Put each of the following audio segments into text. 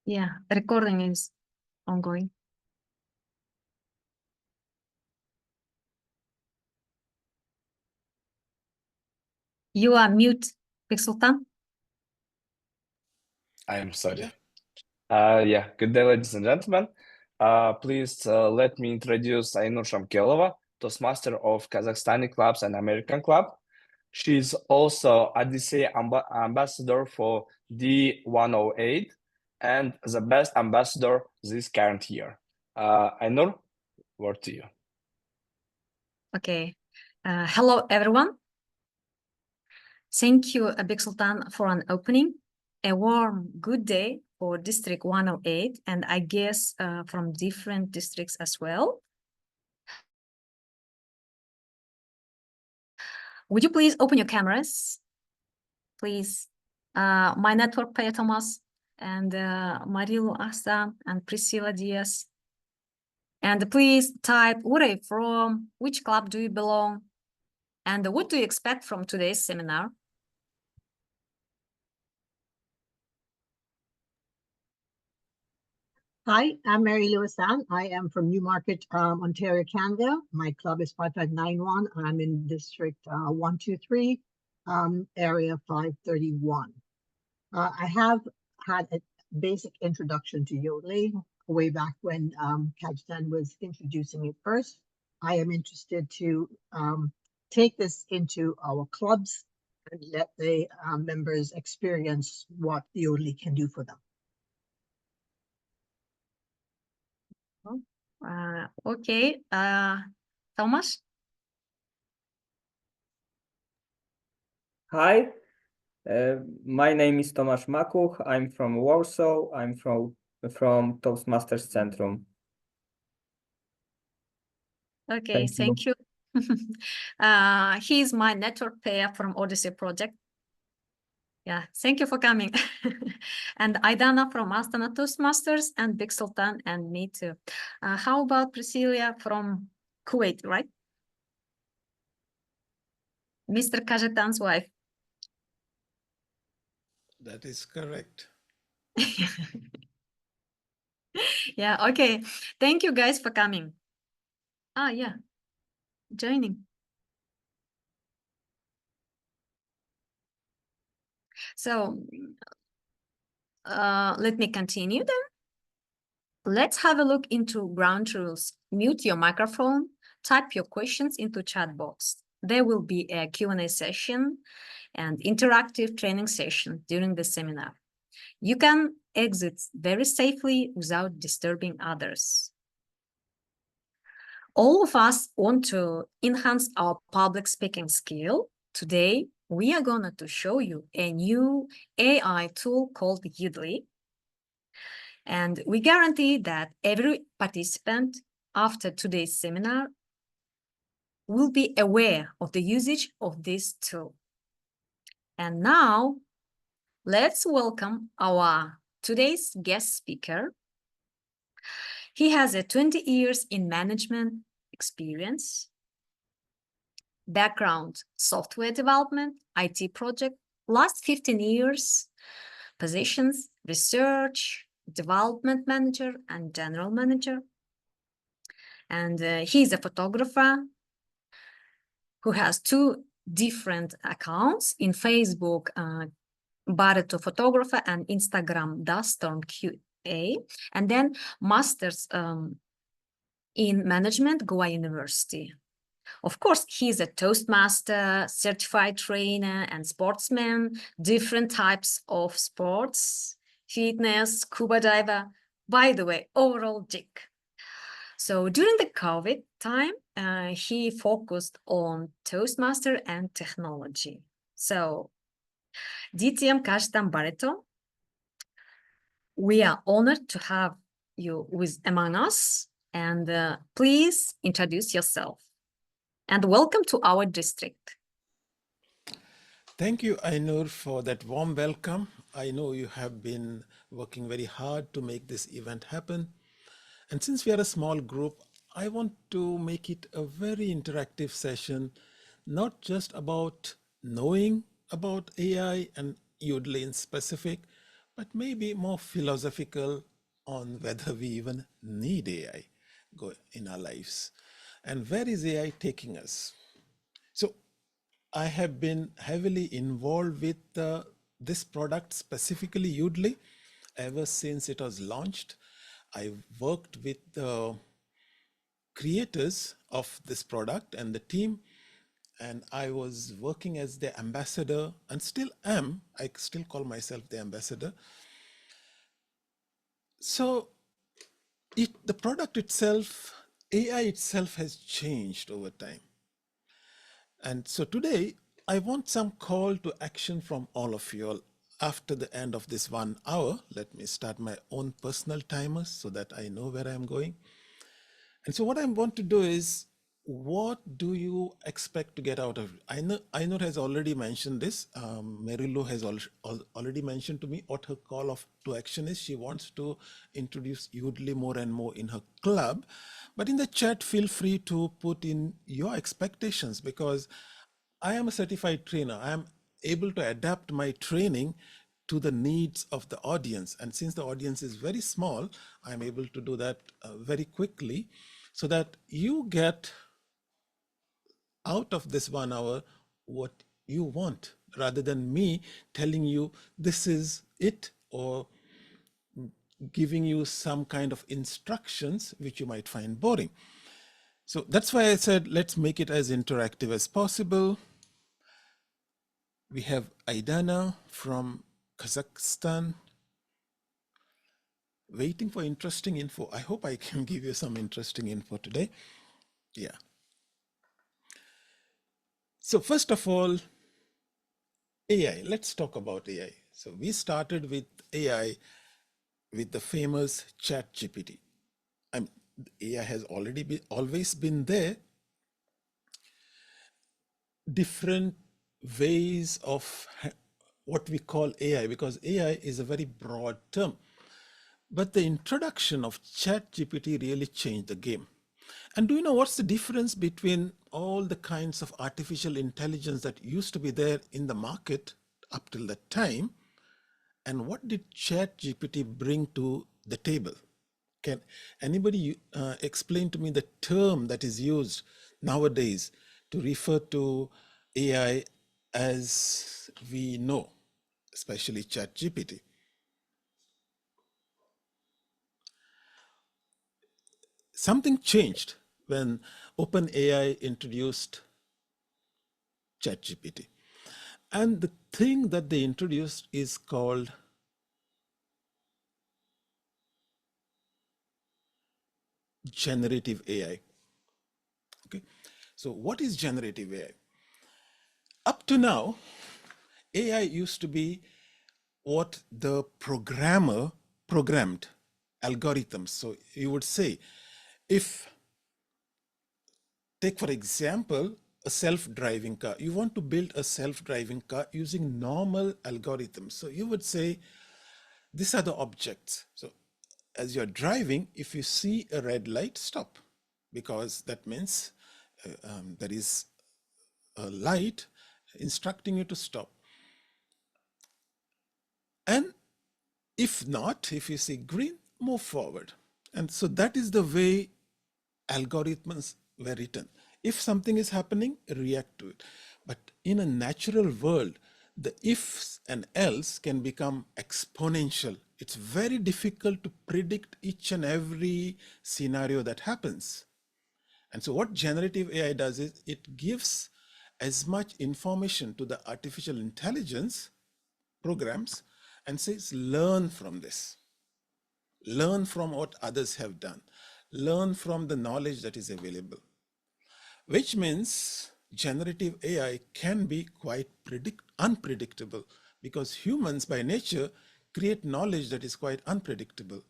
Yeah, recording is ongoing. You are mute, Sultan. I'm sorry. Yeah, good day, ladies and gentlemen. Please let me introduce Ainur Shamkelova, Toastmaster of Kazakhstani clubs and American club. She's also ADC ambassador for D108 and the best ambassador this current year. Ainur, word to you. Okay. Hello, everyone. Thank you, Big Sultan, for an opening. A warm good day for District 108, and I guess from different districts as well. Would you please open your cameras? Please. My network pair Thomas and Marilu Asta and Priscilla Diaz. And please type where are you from, which club do you belong, and what do you expect from today's seminar? Hi, I'm Mary Lewis Ann. I am from Newmarket, Ontario, Canada. My club is 5591. I'm in District 123, Area 531. I have had a basic introduction to Yoodli way back when Cajetan was introducing it first. I am interested to take this into our clubs and let the members experience what Yoodli can do for them. Okay, Thomas? Hi, my name is Tomasz Makuch. I'm from Warsaw. I'm from Toastmasters Centrum. Okay, thank you. He's my network pair from Odyssey project. Yeah, thank you for coming. And Aidana from Astana Toastmasters and Big Sultan and me too. How about Priscilla from Kuwait, right? Mr. Cajetan's wife. That is correct. Yeah, okay. Thank you guys for coming. Yeah, joining. So let me continue then. Let's have a look into ground rules. Mute your microphone, type your questions into chat box. There will be a Q&A session and interactive training session during the seminar. You can exit very safely without disturbing others. All of us want to enhance our public speaking skill. Today, we are going to show you a new AI tool called Yoodli. And we guarantee that every participant after today's seminar will be aware of the usage of this tool. And now, let's welcome our today's guest speaker. He has a 20 years in management experience, background, software development, IT project, last 15 years, positions, research, development manager, and general manager. And he's a photographer who has 2 different accounts in Facebook, Baretto photographer, and Instagram Duststorm QA, and then masters in management, Goa University. Of course, he's a Toastmaster, certified trainer and sportsman, different types of sports, fitness, scuba diver, by the way, overall geek. So during the COVID time, he focused on Toastmaster and technology. So DTM Cajetan Baretto, we are honored to have you among us, and please introduce yourself. And welcome to our district. Thank you, Ainur, for that warm welcome. I know you have been working very hard to make this event happen. And since we are a small group, I want to make it a very interactive session, not just about knowing about AI and Yoodli in specific, but maybe more philosophical on whether we even need AI in our lives. And where is AI taking us? So I have been heavily involved with this product, specifically Yoodli, ever since it was launched. I worked with the creators of this product and the team, and I was working as the ambassador and still am. I still call myself the ambassador. So the product itself, AI itself has changed over time. And so today, I want some call to action from all of you all. After the end of this 1 hour, let me start my own personal timers so that I know where I'm going. And so what I want to do is, what do you expect to get out of it? Ainur has already mentioned this. Marilu has already mentioned to me what her call to action is. She wants to introduce Yoodli more and more in her club. But in the chat, feel free to put in your expectations, because I am a certified trainer. I am able to adapt my training to the needs of the audience. And since the audience is very small, I'm able to do that very quickly so that you get out of this 1 hour what you want, rather than me telling you this is it, or giving you some kind of instructions which you might find boring. So that's why I said, let's make it as interactive as possible. We have Aidana from Kazakhstan, waiting for interesting info. I hope I can give you some interesting info today. Yeah. So first of all, AI. Let's talk about AI. So we started with AI with the famous ChatGPT. AI has always been there. Different ways of what we call AI, because AI is a very broad term. But the introduction of ChatGPT really changed the game. And do you know what's the difference between all the kinds of artificial intelligence that used to be there in the market up till that time, and what did ChatGPT bring to the table? Can anybody explain to me the term that is used nowadays to refer to AI as we know, especially ChatGPT? Something changed when OpenAI introduced ChatGPT. And the thing that they introduced is called generative AI. Okay, so what is generative AI? Up to now, AI used to be what the programmer programmed algorithms. So you would say, if, take for example, a self-driving car, you want to build a self-driving car using normal algorithms. So you would say, these are the objects. So as you're driving, if you see a red light, stop, because that means there is a light instructing you to stop. And if not, if you see green, move forward. And so that is the way algorithms were written. If something is happening, react to it. But in a natural world, the ifs and else can become exponential. It's very difficult to predict each and every scenario that happens. And so what generative AI does is it gives as much information to the artificial intelligence programs and says, learn from this. Learn from what others have done. Learn from the knowledge that is available. Which means generative AI can be quite unpredictable, because humans by nature create knowledge that is quite unpredictable.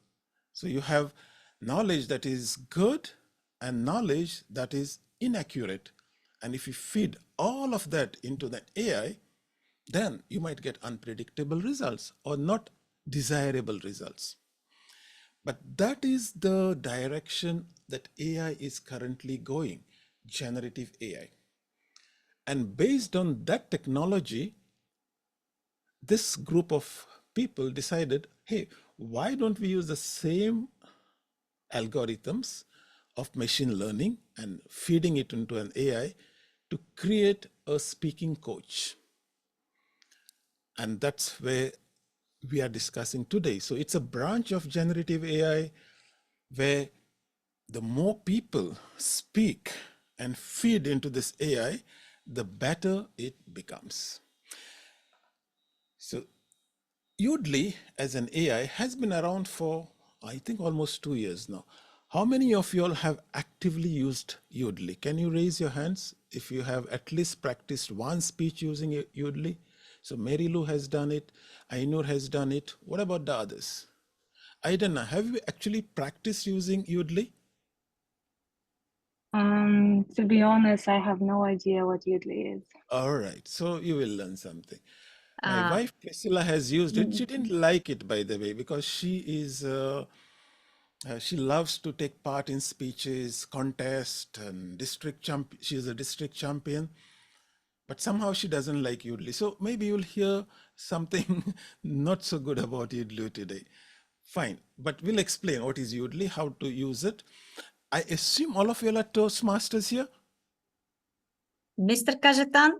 So you have knowledge that is good and knowledge that is inaccurate. And if you feed all of that into the AI, then you might get unpredictable results or not desirable results. But that is the direction that AI is currently going, generative AI. And based on that technology, this group of people decided, hey, why don't we use the same algorithms of machine learning and feeding it into an AI to create a speaking coach? And that's where we are discussing today. So it's a branch of generative AI where the more people speak and feed into this AI, the better it becomes. So Yoodli as an AI has been around for, I think, almost 2 years now. How many of you all have actively used Yoodli? Can you raise your hands if you have at least practiced one speech using Yoodli? So Mary Lou has done it, Ainur has done it. What about the others? Aidana, have you actually practiced using Yoodli? To be honest, I have no idea what Yoodli is. All right, so you will learn something. My Uh, wife Priscilla has used it. She mm, didn't like it, by the way, because she loves to take part in speeches, contests, and she's a district champion. But somehow she doesn't like Yoodli. So maybe you'll hear something not so good about Yoodli today. Fine, but we'll explain what is Yoodli, how to use it. I assume all of you are Toastmasters here? Mr. Cajetan,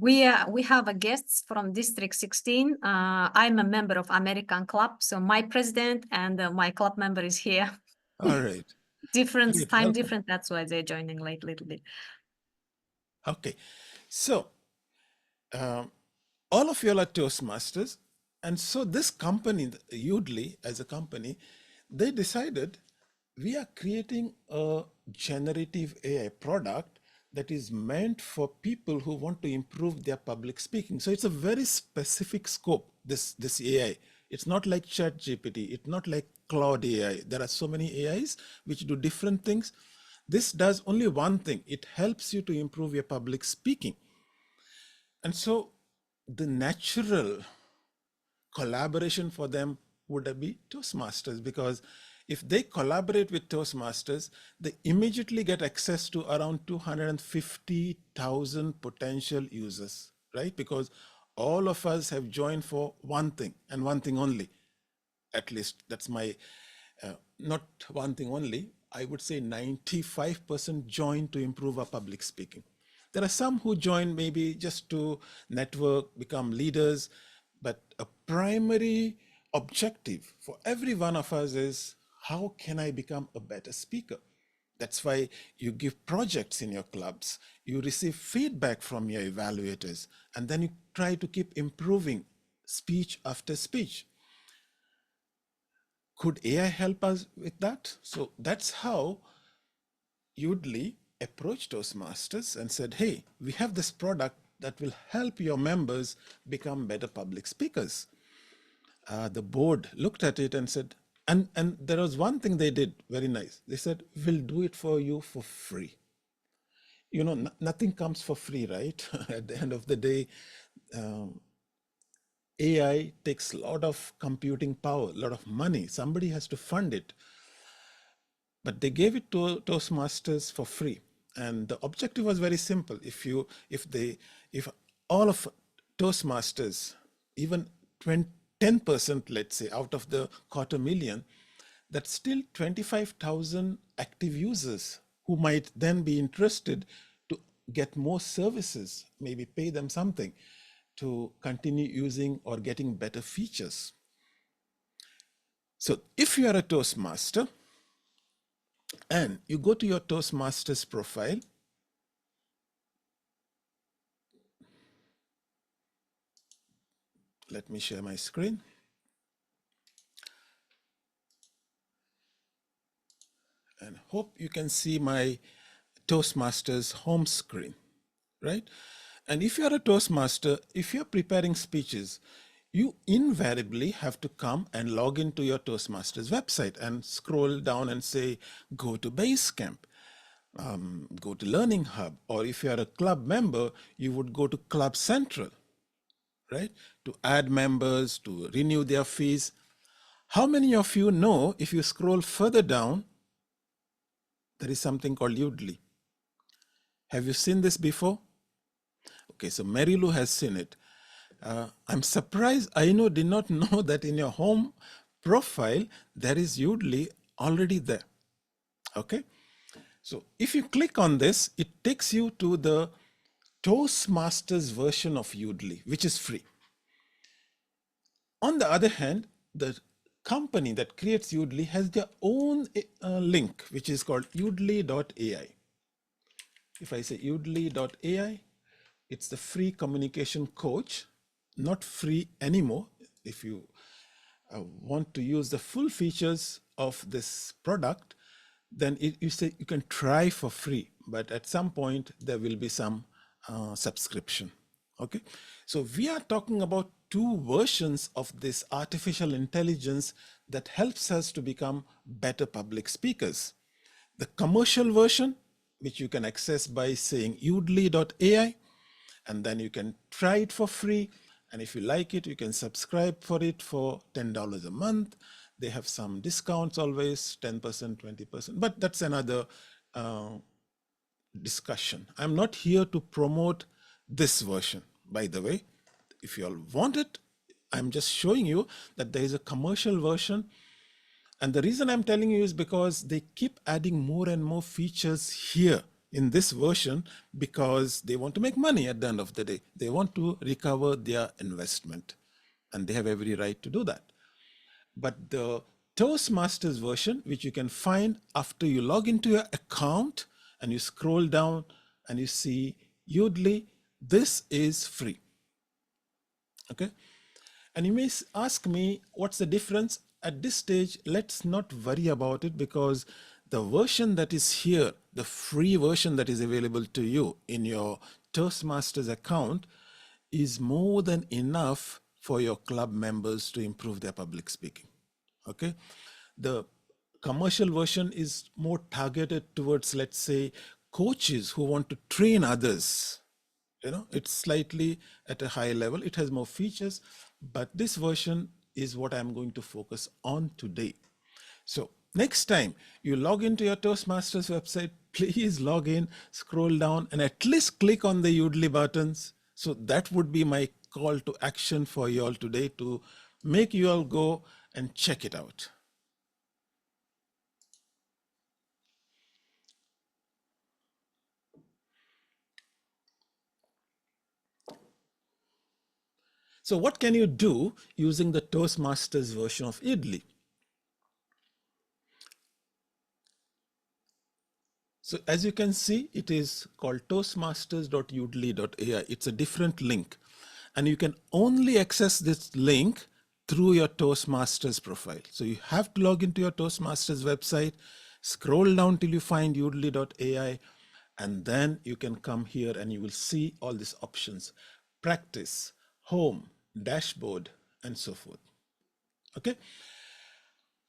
we have a guests from District 16. I'm a member of American Club, so my president and my club member is here. All right. Different Great, time, welcome. different. That's why they're joining late, little bit. Okay, so all of you are Toastmasters. And so this company, Yoodli as a company, they decided we are creating a generative AI product that is meant for people who want to improve their public speaking. So it's a very specific scope, this AI. It's not like ChatGPT, it's not like Claude AI. There are so many AIs which do different things. This does only one thing. It helps you to improve your public speaking. And so the natural collaboration for them would be Toastmasters, because if they collaborate with Toastmasters, they immediately get access to around 250,000 potential users, right? Because all of us have joined for one thing and one thing only. At least that's my, not one thing only, I would say 95% join to improve our public speaking. There are some who join maybe just to network, become leaders, but a primary objective for every one of us is, how can I become a better speaker? That's why you give projects in your clubs, you receive feedback from your evaluators, and then you try to keep improving speech after speech. Could AI help us with that? So that's how Yoodli approached Toastmasters and said, hey, we have this product that will help your members become better public speakers. The board looked at it and said, and there was one thing they did very nice. They said, we'll do it for you for free. You know, nothing comes for free, right? At the end of the day, AI takes a lot of computing power, a lot of money. Somebody has to fund it. But they gave it to Toastmasters for free. And the objective was very simple. If all of Toastmasters, even 10%, let's say, out of the 250,000, that's still 25,000 active users who might then be interested to get more services, maybe pay them something to continue using or getting better features. So if you are a Toastmaster and you go to your Toastmasters profile, let me share my screen. And hope you can see my Toastmasters home screen, right? And if you're a Toastmaster, if you're preparing speeches, you invariably have to come and log into your Toastmasters website and scroll down and say, go to Basecamp, go to Learning Hub, or if you're a club member, you would go to Club Central, right? To add members, to renew their fees. How many of you know if you scroll further down, there is something called Yoodli? Have you seen this before? Okay, so Mary Lou has seen it. I'm surprised Ainur did not know that in your home profile, there is Yoodli already there. Okay. So if you click on this, it takes you to the Toastmasters version of Yoodli, which is free. On the other hand, the company that creates Yoodli has their own link, which is called yoodli.ai. If I say yoodli.ai, it's the free communication coach, not free anymore. If you want to use the full features of this product, then you say you can try for free, but at some point there will be some subscription. Okay, so we are talking about two versions of this artificial intelligence that helps us to become better public speakers. The commercial version, which you can access by saying yoodli.ai, and then you can try it for free. And if you like it, you can subscribe for it for $10 a month. They have some discounts always, 10%, 20%, but that's another discussion. I'm not here to promote this version, by the way. If you all want it, I'm just showing you that there is a commercial version. And the reason I'm telling you is because they keep adding more and more features here in this version because they want to make money at the end of the day. They want to recover their investment, and they have every right to do that. But the Toastmasters version, which you can find after you log into your account and you scroll down and you see Yoodli, this is free. Okay. And you may ask me, what's the difference? At this stage, let's not worry about it because the version that is here, the free version that is available to you in your Toastmasters account is more than enough for your club members to improve their public speaking. Okay. The commercial version is more targeted towards, let's say, coaches who want to train others. You know, it's slightly at a high level. It has more features, but this version is what I'm going to focus on today. So next time you log into your Toastmasters website, please log in, scroll down, and at least click on the Yoodli buttons. So that would be my call to action for you all today to make you all go and check it out. So what can you do using the Toastmasters version of Yoodli? So as you can see, it is called toastmasters.yoodli.ai. It's a different link. And you can only access this link through your Toastmasters profile. So you have to log into your Toastmasters website, scroll down till you find yoodli.ai, and then you can come here and you will see all these options: practice, home, dashboard, and so forth. Okay.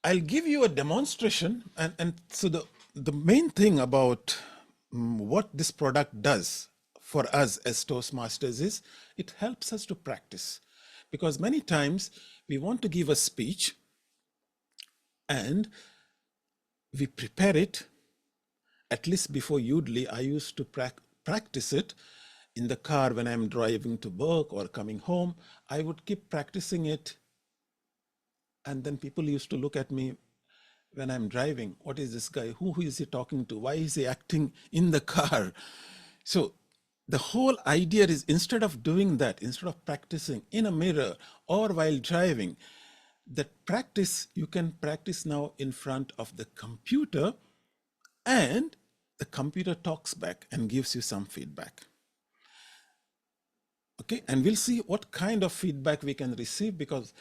I'll give you a demonstration. And so the main thing about what this product does for us as Toastmasters is it helps us to practice. Because many times we want to give a speech and we prepare it. At least before Yoodli, I used to practice it in the car when I'm driving to work or coming home. I would keep practicing it. And then people used to look at me when I'm driving. What is this guy? Who is he talking to? Why is he acting in the car? So the whole idea is instead of doing that, instead of practicing in a mirror or while driving, that practice, you can practice now in front of the computer, and the computer talks back and gives you some feedback. Okay, and we'll see what kind of feedback we can receive, because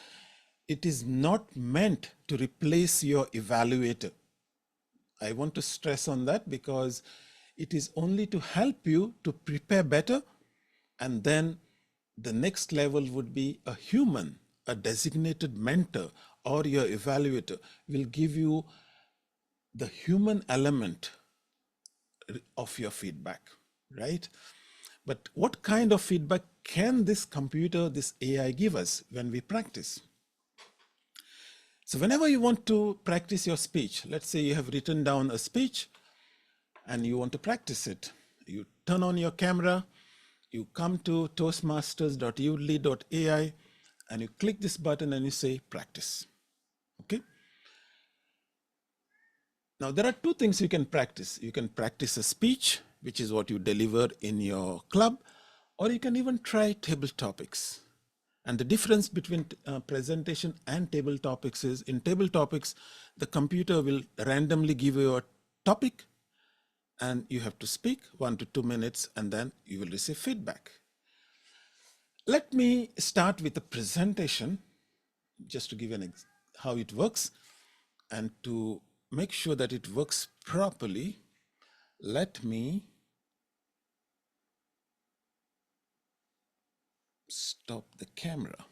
it is not meant to replace your evaluator. I want to stress on that because it is only to help you to prepare better. And then the next level would be a human, a designated mentor or your evaluator will give you the human element of your feedback, right? But what kind of feedback can this computer, this AI give us when we practice? So whenever you want to practice your speech, let's say you have written down a speech and you want to practice it, you turn on your camera, you come to toastmasters.yoodli.ai and you click this button and you say practice. Okay. Now there are two things you can practice. You can practice a speech, which is what you deliver in your club, or you can even try table topics. And the difference between presentation and table topics is, in table topics, the computer will randomly give you a topic and you have to speak 1 to 2 minutes and then you will receive feedback. Let me start with a presentation just to give how it works, and to make sure that it works properly, let me stop the camera.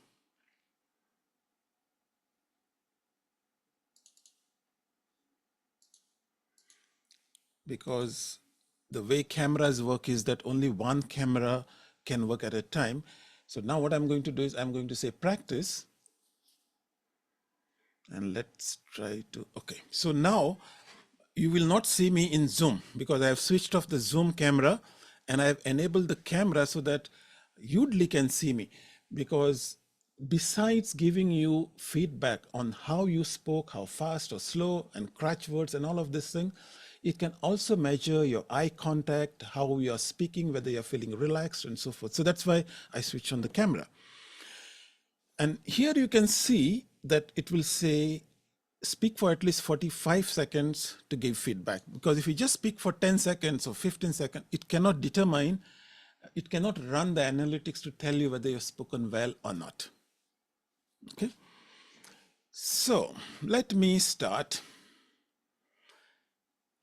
Because the way cameras work is that only one camera can work at a time. So now what I'm going to do is I'm going to say practice. And let's try to, okay. So now you will not see me in Zoom because I have switched off the Zoom camera and I have enabled the camera so that Yoodli can see me. Because besides giving you feedback on how you spoke, how fast or slow, and crutch words and all of this thing, it can also measure your eye contact, how you are speaking, whether you're feeling relaxed and so forth. So that's why I switch on the camera. And here you can see that it will say, speak for at least 45 seconds to give feedback. Because if you just speak for 10 seconds or 15 seconds, it cannot determine, it cannot run the analytics to tell you whether you've spoken well or not. Okay. So let me start.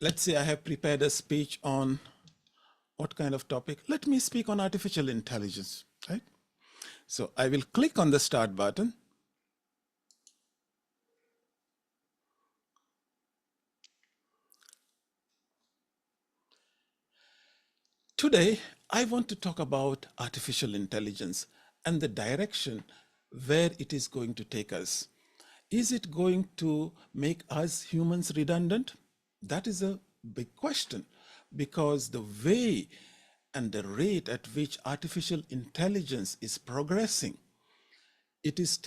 Let's say I have prepared a speech on what kind of topic? Let me speak on artificial intelligence, right? So I will click on the start button. Today, I want to talk about artificial intelligence and the direction where it is going to take us. Is it going to make us humans redundant? That is a big question, because the way and the rate at which artificial intelligence is progressing, it is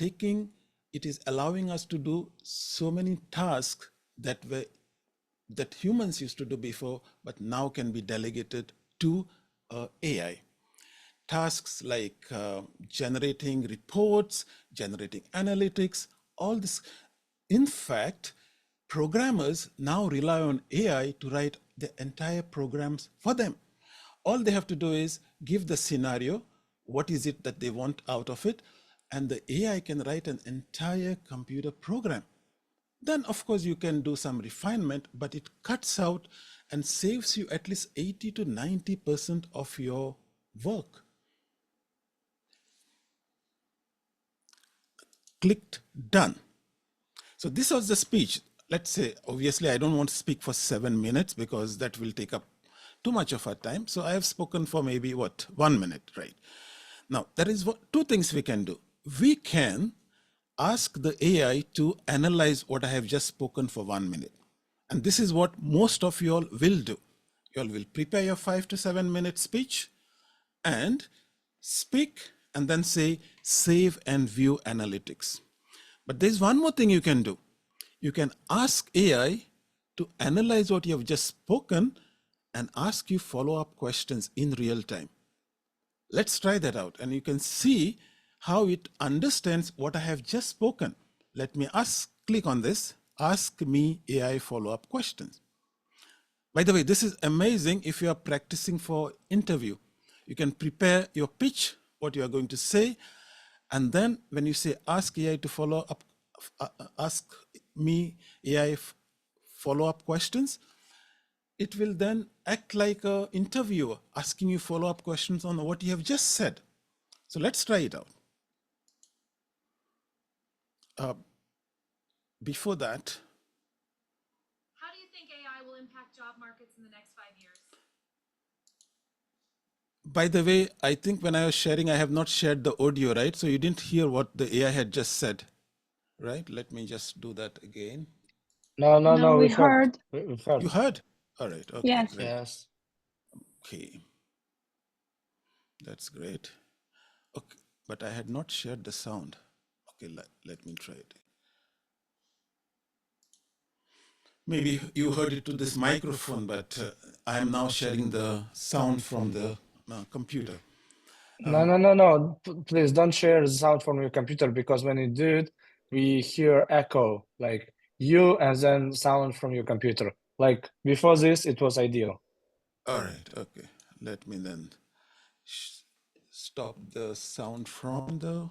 allowing us to do so many tasks that humans used to do before, but now can be delegated to AI. Tasks like generating reports, generating analytics, all this. In fact, programmers now rely on AI to write the entire programs for them. All they have to do is give the scenario, what is it that they want out of it, and the AI can write an entire computer program. Then, of course, you can do some refinement, but it cuts out and saves you at least 80 to 90% of your work. Clicked done. So this was the speech. Let's say, obviously, I don't want to speak for 7 minutes because that will take up too much of our time. So I have spoken for maybe 1 minute, right? Now, there is two things we can do. We can ask the AI to analyze what I have just spoken for 1 minute. And this is what most of you all will do. You all will prepare your 5 to 7 minute speech and speak and then say, save and view analytics. But there's one more thing you can do. You can ask AI to analyze what you have just spoken and ask you follow-up questions in real time. Let's try that out, and you can see how it understands what I have just spoken. Let me click on this, ask me AI follow-up questions. By the way, this is amazing if you are practicing for interview. You can prepare your pitch, what you are going to say, and then when you say ask AI to follow up, ask me AI follow-up questions, it will then act like an interviewer asking you follow-up questions on what you have just said. So let's try it out. Before that, how do you think AI will impact job markets in the next 5 years? By the way, I think when I was sharing, I have not shared the audio, right? So you didn't hear what the AI had just said, right? Let me just do that again. No, we we heard. We heard. You heard? All right. Okay. Yes. Great. Yes. Okay. That's great. Okay, but I had not shared the sound. Okay, let me try it. Maybe you heard it to this microphone, but I am now sharing the sound from the computer. No. Please don't share the sound from your computer, because when you do it, we hear echo, like you and then sound from your computer. Like before this, it was ideal. All right, okay. Let me then stop the sound from the,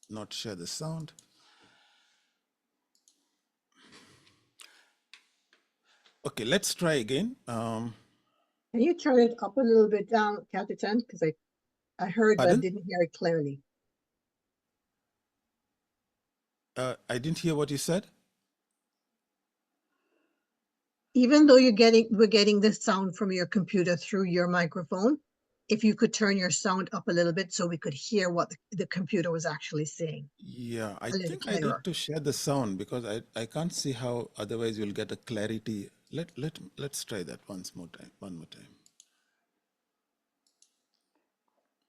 not share the sound. Okay, let's try again. Can you turn it up a little bit down, Cajetan? Because I heard, but I Pardon? didn't hear it clearly. I didn't hear what you said. Even though we're getting this sound from your computer through your microphone, if you could turn your sound up a little bit so we could hear what the computer was actually saying. Yeah, I A little think I clearer. need to share the sound because I can't see how otherwise you'll get a clarity. Let's try that one more time.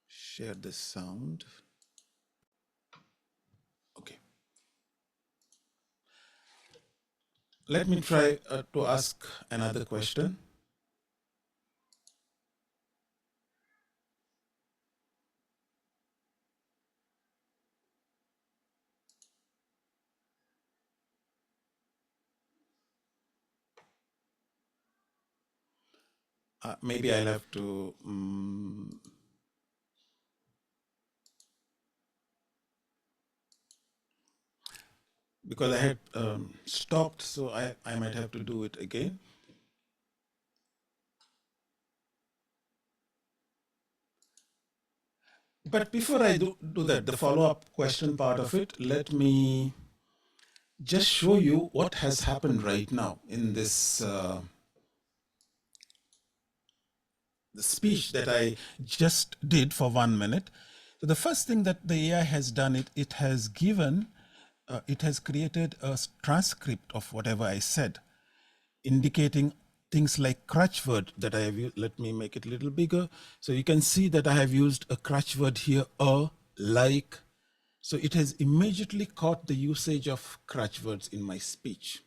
Share the sound. Okay. Let me try to ask another question. Maybe I'll have to because I had stopped, so I might have to do it again. But before I do that, the follow-up question part of it, let me just show you what has happened right now in this the speech that I just did for 1 minute. So the first thing that the AI has done, it has created a transcript of whatever I said, indicating things like crutch word that I have used. Let me make it a little bigger. So you can see that I have used a crutch word here, like. So it has immediately caught the usage of crutch words in my speech.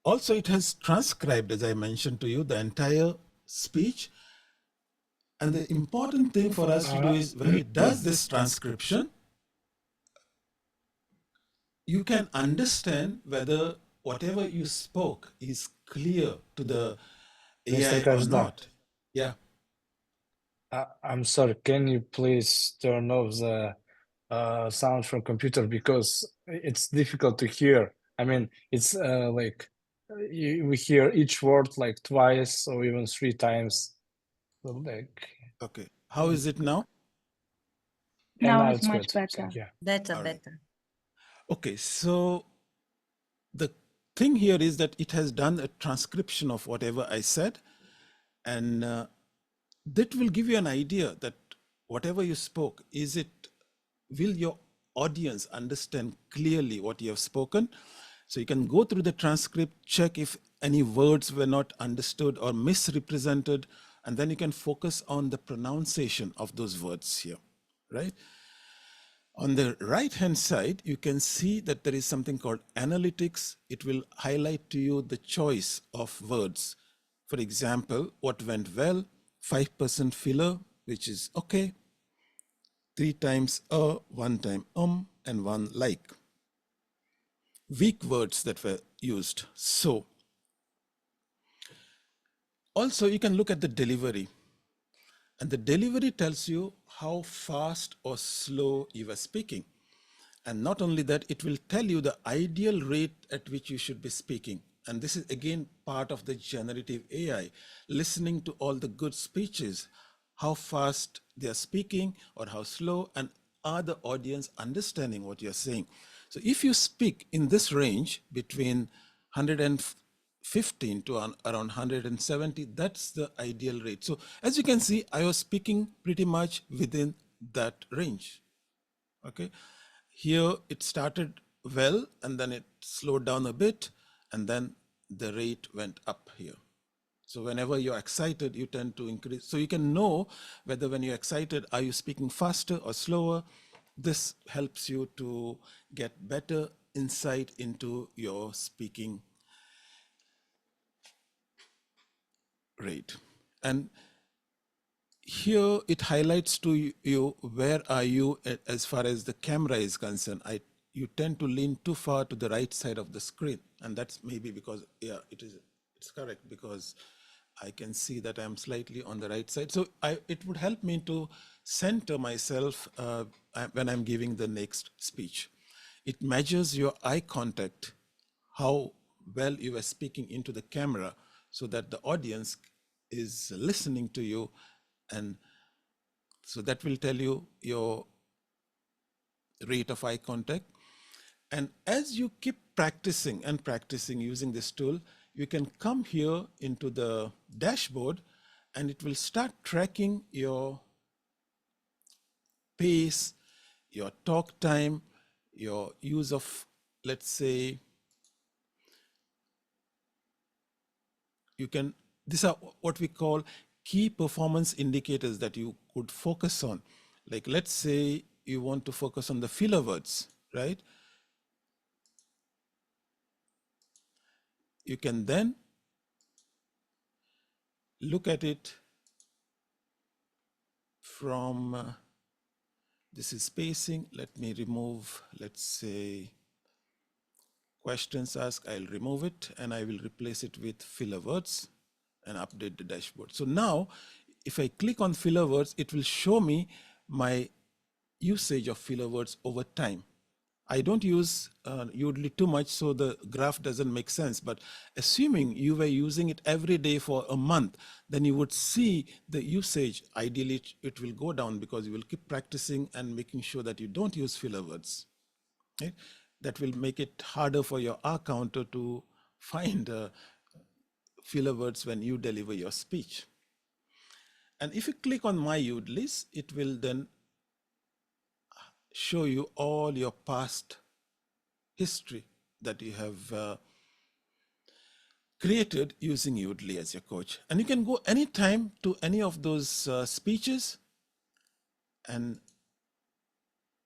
Also, it has transcribed, as I mentioned to you, the entire speech. And the important thing for us to do is when it does this transcription, you can understand whether whatever you spoke is clear to the AI or not. Yeah. I'm sorry, can you please turn off the sound from computer, because it's difficult to hear. I mean, it's like we hear each word like twice or even 3 times. So, like, Okay. How is it now? and Now now it's it's much good. better. Thank you. Better, All right. better. Okay, so the thing here is that it has done a transcription of whatever I said, and that will give you an idea that whatever you spoke, will your audience understand clearly what you have spoken? So you can go through the transcript, check if any words were not understood or misrepresented, and then you can focus on the pronunciation of those words here, right? On the right-hand side, you can see that there is something called analytics. It will highlight to you the choice of words. For example, what went well, 5% filler, which is okay, 3 times 1 time and 1 like. Weak words that were used. So, also you can look at the delivery. And the delivery tells you how fast or slow you were speaking. And not only that, it will tell you the ideal rate at which you should be speaking. And this is again part of the generative AI, listening to all the good speeches, how fast they are speaking or how slow, and are the audience understanding what you're saying. So if you speak in this range between 115 to around 170, that's the ideal rate. So as you can see, I was speaking pretty much within that range. Okay. Here it started well, and then it slowed down a bit, and then the rate went up here. So whenever you're excited, you tend to increase. So you can know whether when you're excited, are you speaking faster or slower? This helps you to get better insight into your speaking rate. And here it highlights to you where are you as far as the camera is concerned. You tend to lean too far to the right side of the screen, and that's maybe because it's correct, because I can see that I'm slightly on the right side. So it would help me to center myself when I'm giving the next speech. It measures your eye contact, how well you are speaking into the camera, so that the audience is listening to you, and so that will tell you your rate of eye contact. And as you keep practicing and practicing using this tool, you can come here into the dashboard and it will start tracking your pace, your talk time, your use of, let's say, these are what we call key performance indicators that you could focus on. Like, let's say you want to focus on the filler words, right? You can then look at it from, this is spacing. Let me remove, let's say, questions asked. I'll remove it and I will replace it with filler words and update the dashboard. So now, if I click on filler words, it will show me my usage of filler words over time. I don't use Yoodli too much, so the graph doesn't make sense. But assuming you were using it every day for a month, then you would see the usage. Ideally, it will go down because you will keep practicing and making sure that you don't use filler words. Right? That will make it harder for your R counter to find filler words when you deliver your speech. And if you click on My Yoodlis, it will then show you all your past history that you have created using Yoodli as your coach. And you can go anytime to any of those speeches and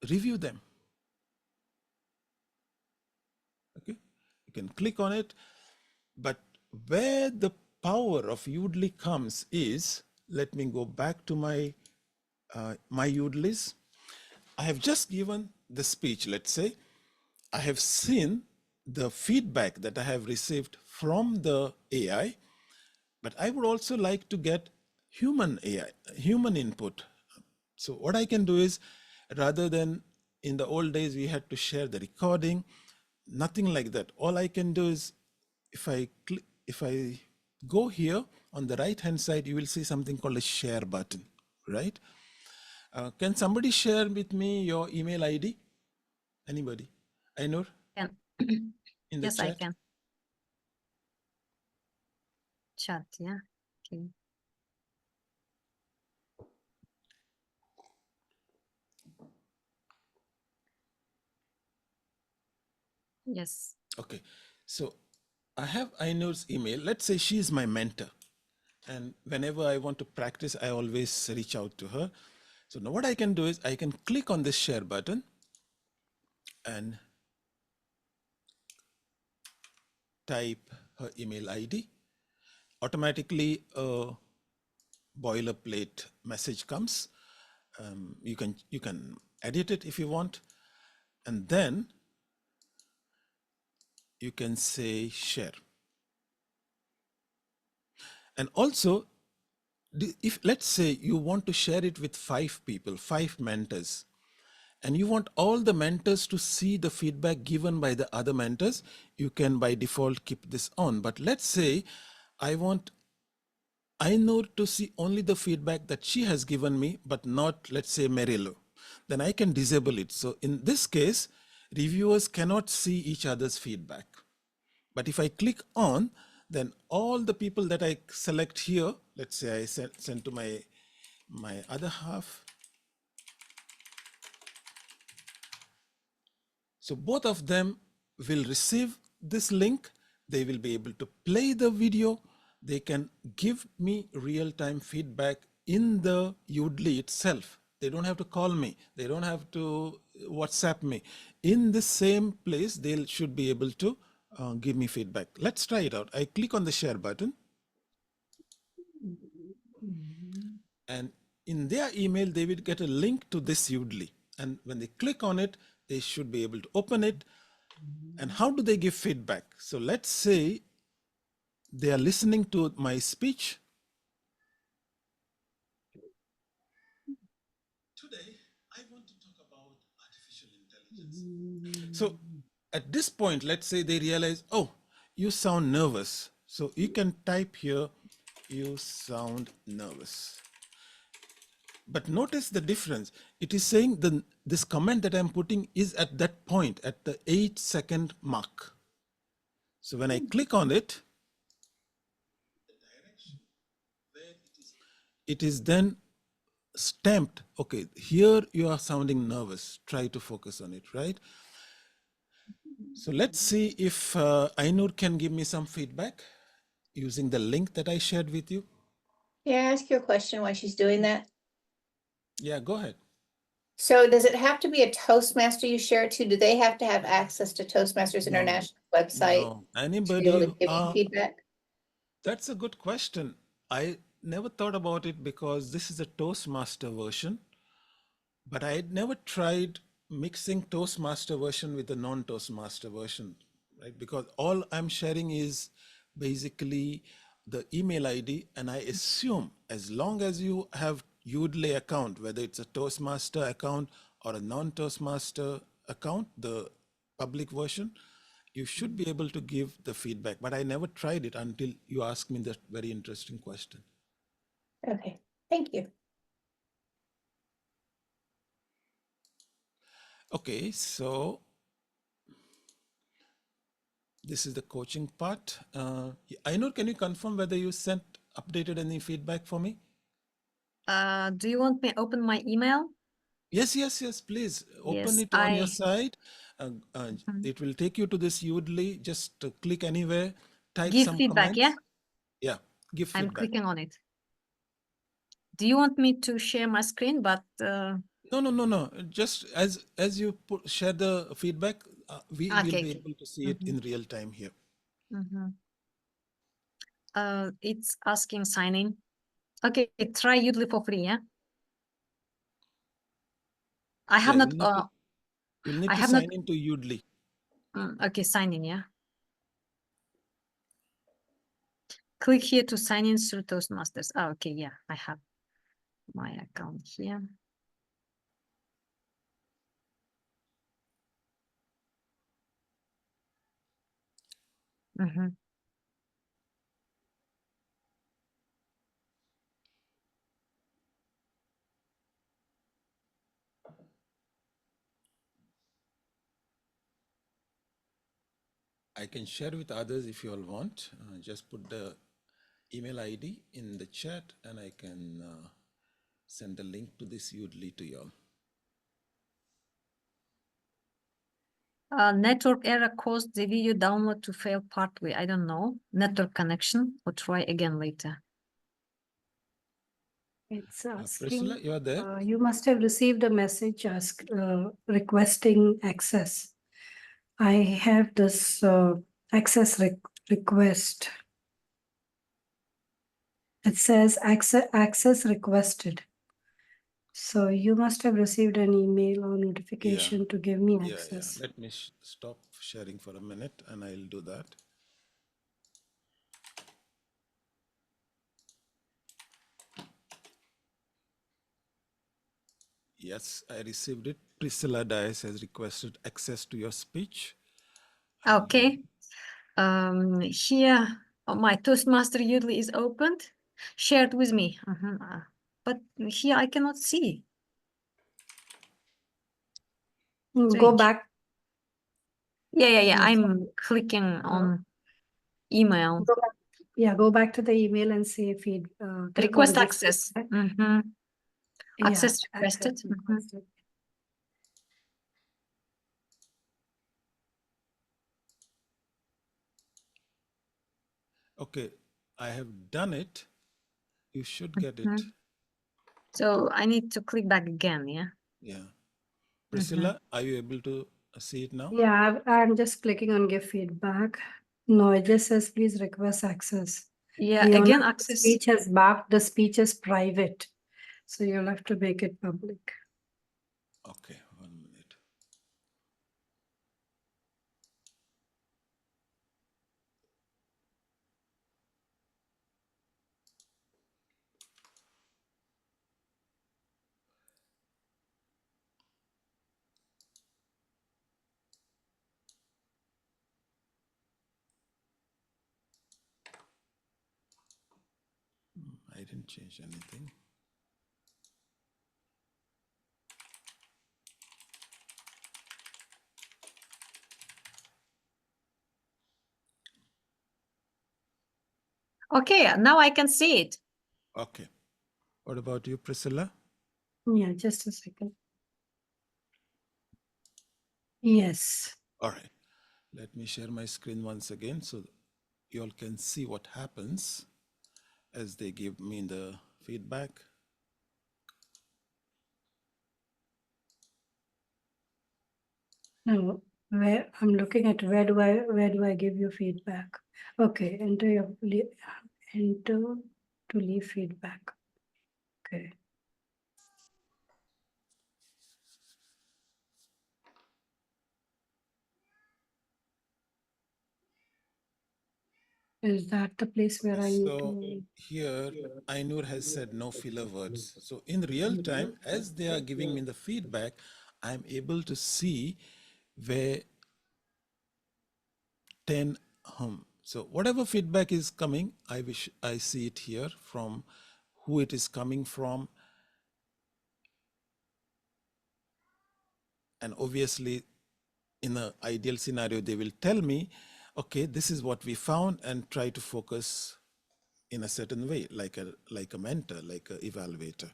review them. Okay, you can click on it, but where the power of Yoodli comes is, let me go back to my My Yoodlis. I have just given the speech, let's say. I have seen the feedback that I have received from the AI, but I would also like to get human input. So what I can do is, rather than in the old days, we had to share the recording, nothing like that. All I can do is, if I go here on the right hand side, you will see something called a share button, right? Can somebody share with me your email ID? Anybody? Ainur? Can. In the Yes, chat? I can. Chat, yeah. Okay. Yes. Okay, so I have Ainur's email. Let's say she's my mentor. And whenever I want to practice, I always reach out to her. So now what I can do is I can click on this share button and type her email ID. Automatically a boilerplate message comes. You can edit it if you want. And then you can say share. And also, if let's say you want to share it with 5 people, 5 mentors, and you want all the mentors to see the feedback given by the other mentors, you can by default keep this on. But let's say I want Ainur to see only the feedback that she has given me, but not, let's say, Merilo. Then I can disable it. So in this case, reviewers cannot see each other's feedback. But if I click on, then all the people that I select here, let's say I send to my other half. So both of them will receive this link. They will be able to play the video. they can give me real-time feedback in the Yoodli itself. They don't have to call me. They don't have to WhatsApp me. In the same place, they should be able to give me feedback. Let's try it out. I click on the share button. And in their email, they will get a link to this Yoodli. And when they click on it, they should be able to open it. And how do they give feedback? So let's say they are listening to my speech. Today, I want to talk about artificial intelligence. So at this point, let's say they realize, oh, you sound nervous. So you can type here, you sound nervous. But notice the difference. It is saying this comment that I'm putting is at that point, at the 8-second mark. So when I click on it, the direction where it is then stamped. Okay, here you are sounding nervous. Try to focus on it, right? So let's see if Ainur can give me some feedback using the link that I shared with you. May I ask you a question while she's doing that? Yeah, go ahead. So does it have to be a Toastmaster you share it to? Do they have to have access to Toastmasters No, International website No, to be anybody able to who give you feedback? that's a good question. I never thought about it because this is a Toastmaster version, but I had never tried mixing Toastmaster version with the non-Toastmaster version, right? Because all I'm sharing is basically the email ID, and I assume as long as you have Yoodli account, whether it's a Toastmaster account or a non-Toastmaster account, the public version, you should be able to give the feedback. But I never tried it until you asked me that very interesting question. Okay, thank you. Okay, so this is the coaching part. Ainur, can you confirm whether you sent updated any feedback for me? Do you want me to open my email? Yes, please open Yes, it on your side. Mhm. It will take you to this Yoodli. Just click anywhere, type Give some feedback, comments. yeah? Yeah, give I'm feedback. clicking on it. Do you want me to share my screen? But No. Just as you share the feedback, we will okay, be okay. able to see it in real time here. Mhm. It's asking sign in. Okay, try Yoodli for free, yeah? I have Yeah, not. you'll need I to have not. sign into Yoodli. Okay, sign in, yeah. Click here to sign in through Toastmasters. Oh, okay, yeah, I have my account here. Mhm. I can share with others if you all want. Just put the email ID in the chat and I can send the link to this Yoodli to you all. Network error caused the video download to fail partway. I don't know. Network connection. Or try again later. It's Priscilla, asking, you are there? you must have received a message requesting access. I have this access request. It says access requested. So you must have received an email or notification to give me access. Let me stop sharing for a minute and I'll do that. Yes, I received it. Priscilla Dias has requested access to your speech. Okay. Here, my Toastmaster Yoodli is opened. Shared with me. But here I cannot see. Go Strange. back. Yeah. Yes. I'm clicking on email. Go back. Yeah, go back to the email and see if it Request access. Access requested. requested. Okay, I have done it. You should get it. Mhm. So I need to click back again, yeah? Yeah. Priscilla, are you able to see it now? Yeah, I'm just clicking on give feedback. No, it just says please request access. Yeah, The owner again, of the access. speech has marked the speech is private. So you'll have to make it public. Okay, 1 minute. I didn't change anything. Okay, now I can see it. Okay. What about you, Priscilla? Yeah, just a second. Yes. All right. Let me share my screen once again so you all can see what happens as they give me the feedback. No, where I'm looking at where do I give you feedback? Okay, enter to leave feedback. Okay. Is that the place where I need So to? here, Ainur has said no filler words. So in real time, as they are giving me the feedback, I'm able to see where 10 So whatever feedback is coming, I see it here from who it is coming from. And obviously, in an ideal scenario, they will tell me, okay, this is what we found, and try to focus in a certain way, like a mentor, like an evaluator.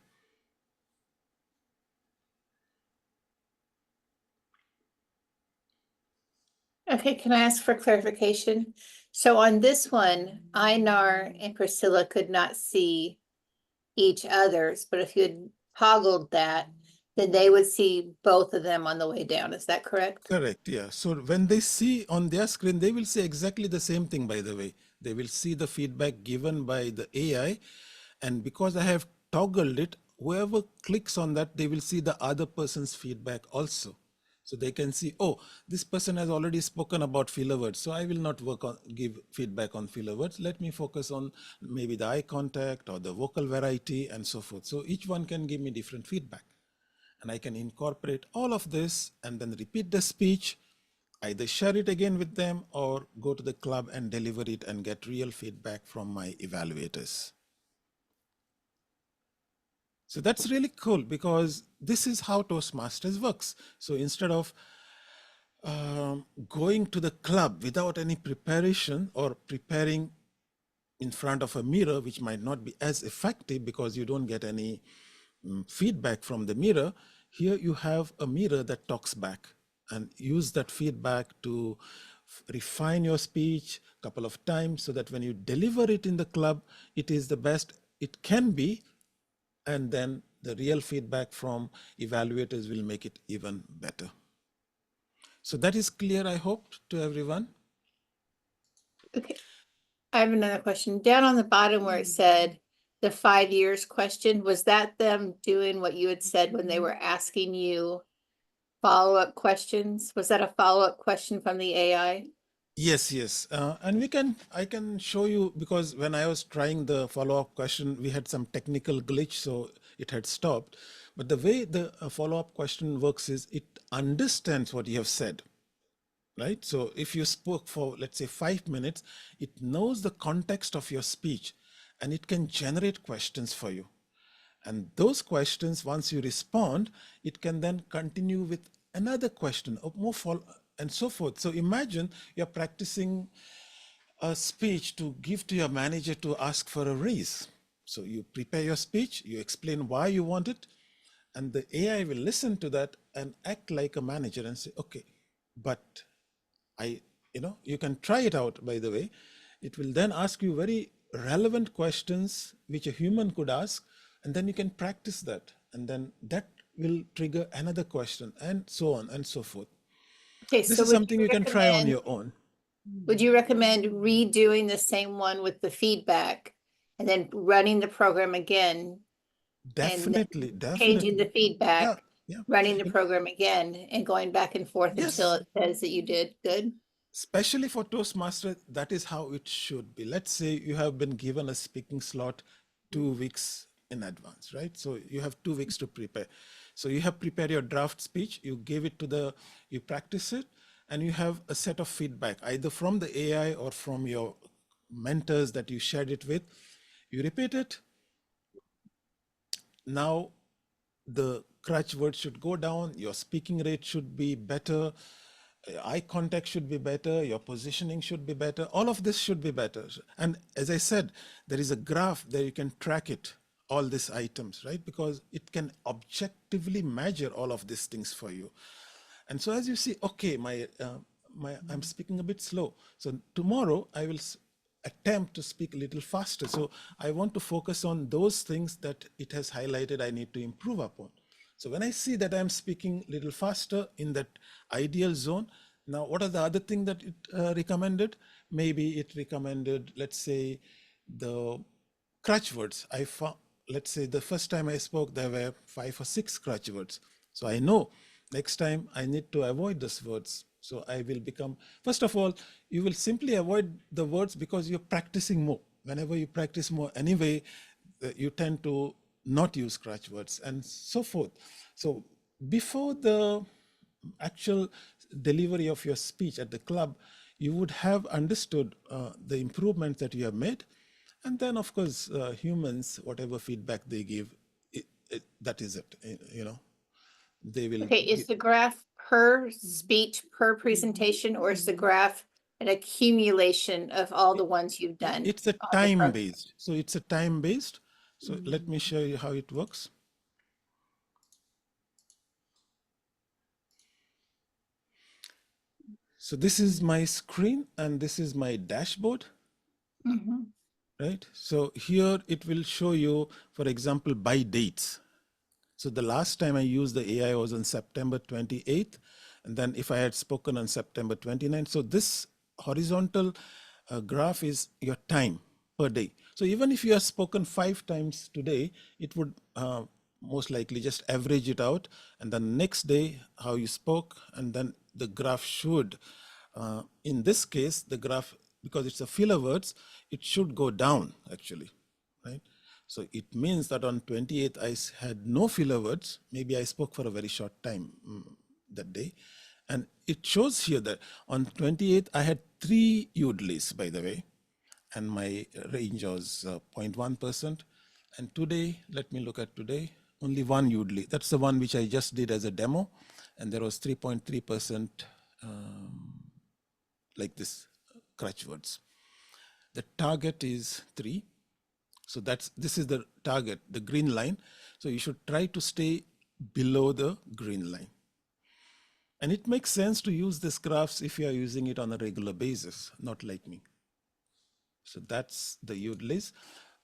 Okay, can I ask for clarification? So on this one, Einar and Priscilla could not see each other's, but if you had toggled that, then they would see both of them on the way down. Is that correct? Correct, yeah. So when they see on their screen, they will see exactly the same thing, by the way. They will see the feedback given by the AI. And because I have toggled it, whoever clicks on that, they will see the other person's feedback also. So they can see, oh, this person has already spoken about filler words. So I will not give feedback on filler words. Let me focus on maybe the eye contact or the vocal variety and so forth. So each one can give me different feedback. And I can incorporate all of this and then repeat the speech, either share it again with them or go to the club and deliver it and get real feedback from my evaluators. So that's really cool because this is how Toastmasters works. So instead of going to the club without any preparation or preparing in front of a mirror, which might not be as effective because you don't get any feedback from the mirror, here you have a mirror that talks back and use that feedback to refine your speech a couple of times so that when you deliver it in the club, it is the best it can be. And then the real feedback from evaluators will make it even better. So that is clear, I hope, to everyone. Okay. I have another question. Down on the bottom where it said the 5 years question, was that them doing what you had said when they were asking you follow-up questions? Was that a follow-up question from the AI? Yes, yes. And I can show you because when I was trying the follow-up question, we had some technical glitch, so it had stopped. But the way the follow-up question works is it understands what you have said, right? So if you spoke for, let's say, 5 minutes, it knows the context of your speech and it can generate questions for you. And those questions, once you respond, it can then continue with another question or more follow and so forth. So imagine you're practicing a speech to give to your manager to ask for a raise. So you prepare your speech, you explain why you want it, and the AI will listen to that and act like a manager and say, okay, but you can try it out, by the way. It will then ask you very relevant questions which a human could ask, and then you can practice that, and then that will trigger another question, and so on and so forth. Okay, This so is something you can try on your own. would you recommend redoing the same one with the feedback and then running the program again? Definitely, Changing the definitely. feedback, Yeah, yeah. running the program again and going back and forth until Yes. it says that you did good? Especially for Toastmasters, that is how it should be. Let's say you have been given a speaking slot 2 weeks in advance, right? So you have 2 weeks to prepare. So you have prepared your draft speech, you give it to you practice it, and you have a set of feedback, either from the AI or from your mentors that you shared it with. You repeat it. Now the crutch word should go down, your speaking rate should be better, eye contact should be better, your positioning should be better, all of this should be better. And as I said, there is a graph there, you can track it, all these items, right? Because it can objectively measure all of these things for you. And so as you see, okay, I'm speaking a bit slow. So tomorrow I will attempt to speak a little faster. So I want to focus on those things that it has highlighted I need to improve upon. So when I see that I'm speaking a little faster in that ideal zone, now what are the other things that it recommended? Maybe it recommended, let's say, the crutch words. Let's say the first time I spoke, there were 5 or 6 crutch words. So I know next time I need to avoid those words. So I will become, first of all, you will simply avoid the words because you're practicing more. Whenever you practice more anyway, you tend to not use crutch words and so forth. So before the actual delivery of your speech at the club, you would have understood the improvements that you have made. And then, of course, humans, whatever feedback they give, that is it, you know. They will. Okay, is the graph per speech, per presentation, or is the graph an accumulation of all the ones you've done? It's a time-based. So it's a time-based. So let me show you how it works. So this is my screen and this is my dashboard. Right? So here it will show you, for example, by dates. So the last time I used the AI was on September 28th. And then if I had spoken on September 29th, so this horizontal graph is your time per day. So even if you have spoken 5 times today, it would most likely just average it out. And then next day, how you spoke, and then the graph should, in this case, the graph, because it's a filler words, it should go down actually, right? So it means that on 28th, I had no filler words. Maybe I spoke for a very short time that day. And it shows here that on 28th, I had 3 Yoodlis, by the way, and my range was 0.1%. And today, let me look at today, only 1 Yoodli. That's the one which I just did as a demo. And there was 3.3% like this, crutch words. The target is 3. So this is the target, the green line. So you should try to stay below the green line. And it makes sense to use these graphs if you are using it on a regular basis, not like me. So that's the Yoodlis.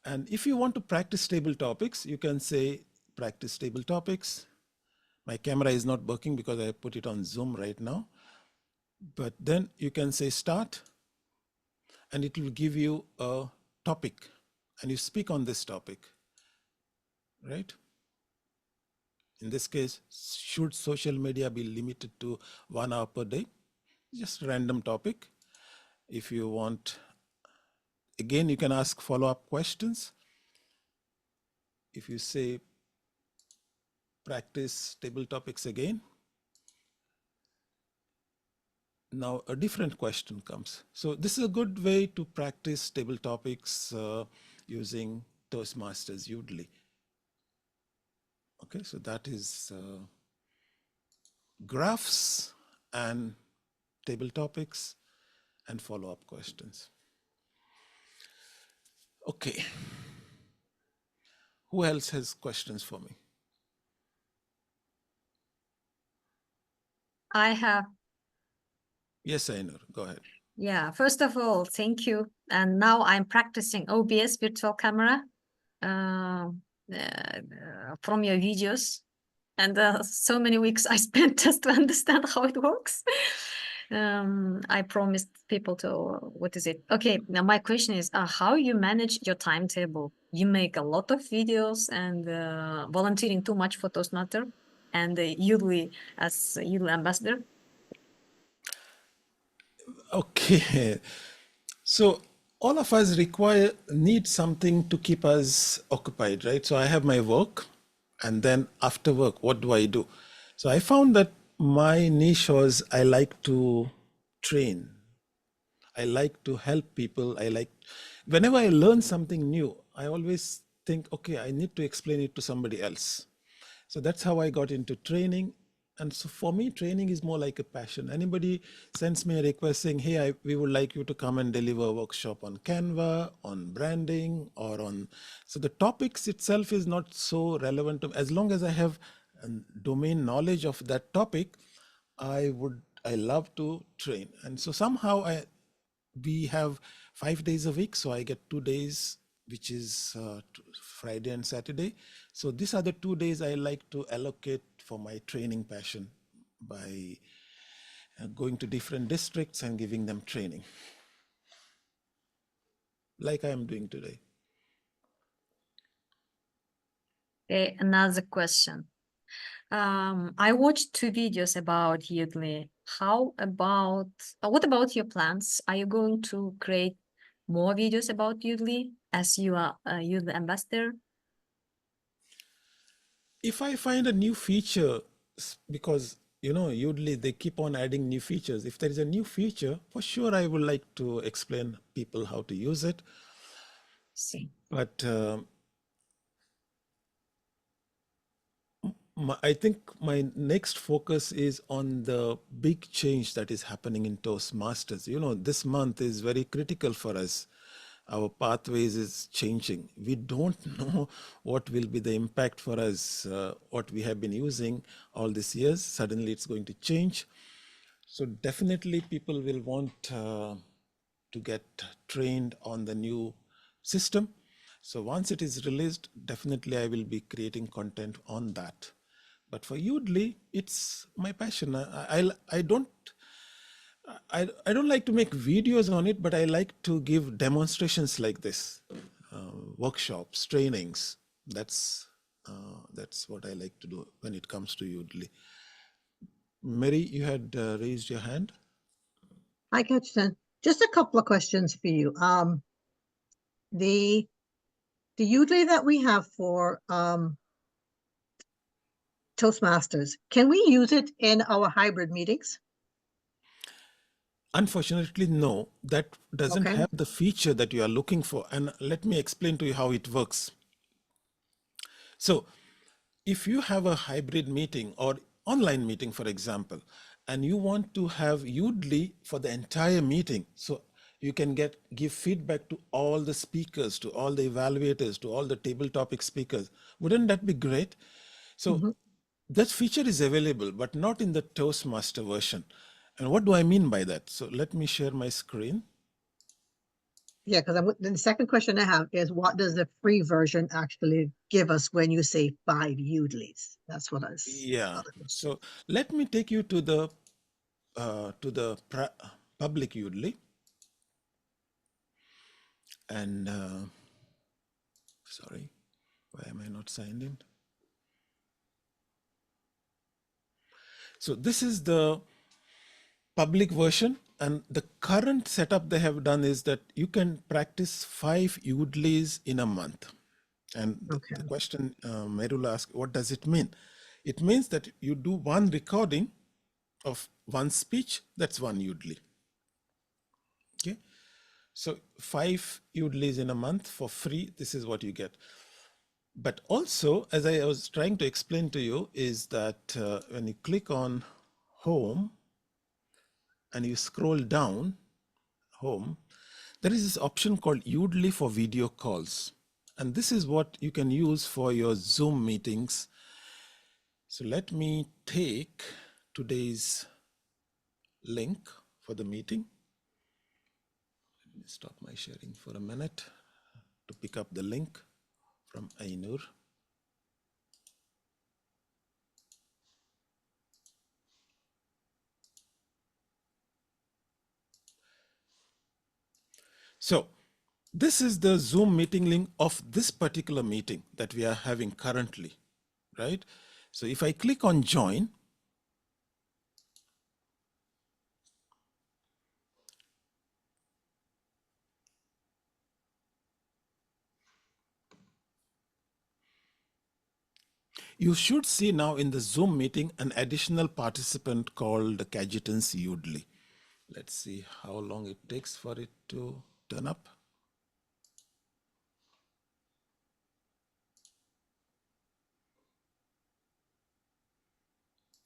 And if you want to practice table topics, you can say practice table topics. My camera is not working because I put it on Zoom right now. But then you can say start, and it will give you a topic, and you speak on this topic, right? In this case, should social media be limited to 1 hour per day? Just a random topic. If you want, again, you can ask follow-up questions. If you say practice table topics again, now a different question comes. So this is a good way to practice table topics using Toastmasters Yoodli. Okay, so that is graphs and table topics and follow-up questions. Okay. Who else has questions for me? I have. Yes, Ainur, go ahead. Yeah, first of all, thank you. And now I'm practicing OBS virtual camera from your videos. And so many weeks I spent just to understand how it works. I promised people to, what is it? Okay, now my question is how you manage your timetable? You make a lot of videos and volunteering too much for Toastmaster and Yoodli as Yoodli ambassador. Okay. So all of us need something to keep us occupied, right? So I have my work, and then after work, what do I do? So I found that my niche was I like to train. I like to help people. Whenever I learn something new, I always think, okay, I need to explain it to somebody else. So that's how I got into training. And so for me, training is more like a passion. Anybody sends me a request saying, hey, we would like you to come and deliver a workshop on Canva, on branding, or on. So the topics itself is not so relevant to me. As long as I have domain knowledge of that topic, I love to train. And so somehow we have 5 days a week. So I get 2 days, which is Friday and Saturday. So these are the 2 days I like to allocate for my training passion by going to different districts and giving them training, like I am doing today. Okay, another question. I watched 2 videos about Yoodli. What about your plans? Are you going to create more videos about Yoodli as you are a Yoodli ambassador? If I find a new feature, because Yoodli, they keep on adding new features. If there is a new feature, for sure I would like to explain people how to use it. See. But I think my next focus is on the big change that is happening in Toastmasters. This month is very critical for us. Our pathways is changing. We don't know what will be the impact for us, what we have been using all these years. Suddenly it's going to change. So definitely people will want to get trained on the new system. So once it is released, definitely I will be creating content on that. But for Yoodli, it's my passion. I don't like to make videos on it, but I like to give demonstrations like this, workshops, trainings. That's what I like to do when it comes to Yoodli. Mary, you had raised your hand. Hi, Cajetan. Just a couple of questions for you. The Yoodli that we have for Toastmasters, can we use it in our hybrid meetings? Unfortunately, no, that doesn't Okay. have the feature that you are looking for. And let me explain to you how it works. So if you have a hybrid meeting or online meeting, for example, and you want to have Yoodli for the entire meeting, so you can give feedback to all the speakers, to all the evaluators, to all the table topic speakers. Wouldn't that be great? So that feature is available, but not in the Toastmaster version. And what do I mean by that? So let me share my screen. Yeah, because the second question I have is, what does the free version actually give us when you say 5 Yoodlis? That's what I was. Yeah. So let me take you to the public Yoodli. And sorry, why am I not signed in? So this is the public version, and the current setup they have done is that you can practice 5 Yoodlis in a month. And the question Merula asked, what does it mean? It means that you do one recording of one speech, that's 1 Yoodli. Okay, so 5 Yoodlis in a month for free, this is what you get. But also, as I was trying to explain to you, is that when you click on home and you scroll down home, there is this option called Yoodli for video calls. And this is what you can use for your Zoom meetings. So let me take today's link for the meeting. Let me stop my sharing for a minute to pick up the link from Ainur. So this is the Zoom meeting link of this particular meeting that we are having currently, right? So if I click on join, you should see now in the Zoom meeting an additional participant called Cajetan Yoodli. Let's see how long it takes for it to turn up.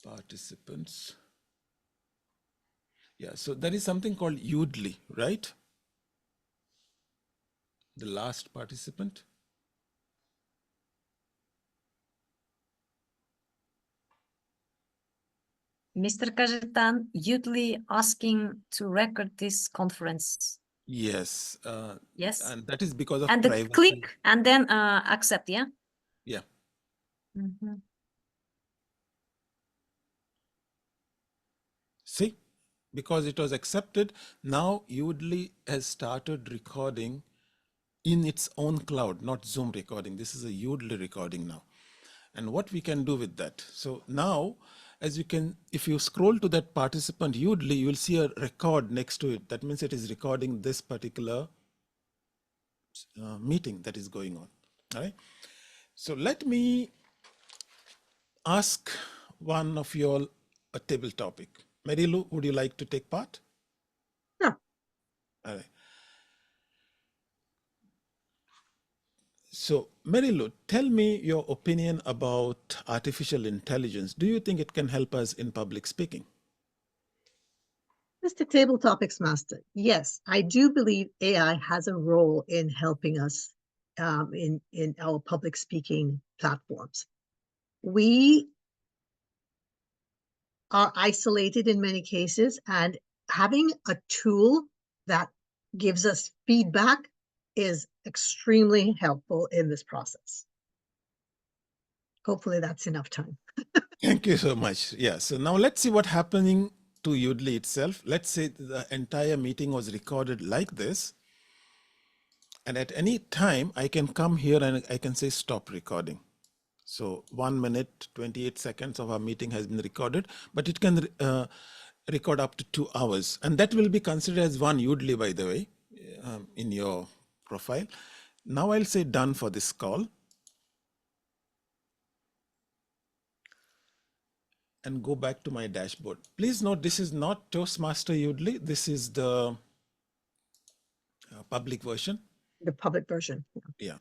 Participants. Yeah, so there is something called Yoodli, right? The last participant. Mr. Cajetan, Yoodli asking to record this conference. Yes. Yes. And that is because of And privacy. click and then accept, yeah? Yeah. Mhm. See, because it was accepted, now Yoodli has started recording in its own cloud, not Zoom recording. This is a Yoodli recording now. And what we can do with that. So now, as you can, if you scroll to that participant Yoodli, you will see a record next to it. That means it is recording this particular meeting that is going on. All right. So let me ask one of you all a table topic. Marilu, would you like to take part? Sure. All right. So, Marilu, tell me your opinion about artificial intelligence. Do you think it can help us in public speaking? Mr. Table Topics Master, yes, I do believe AI has a role in helping us in our public speaking platforms. We are isolated in many cases, and having a tool that gives us feedback is extremely helpful in this process. Hopefully that's enough time. Thank you so much. Yeah, so now let's see what's happening to Yoodli itself. Let's say the entire meeting was recorded like this. And at any time, I can come here and I can say stop recording. So 1 minute, 28 seconds of our meeting has been recorded, but it can record up to 2 hours. And that will be considered as one Yoodli, by the way, in your profile. Now I'll say done for this call. And go back to my dashboard. Please note, this is not Toastmaster Yoodli. This is the public version. The public version. Yeah.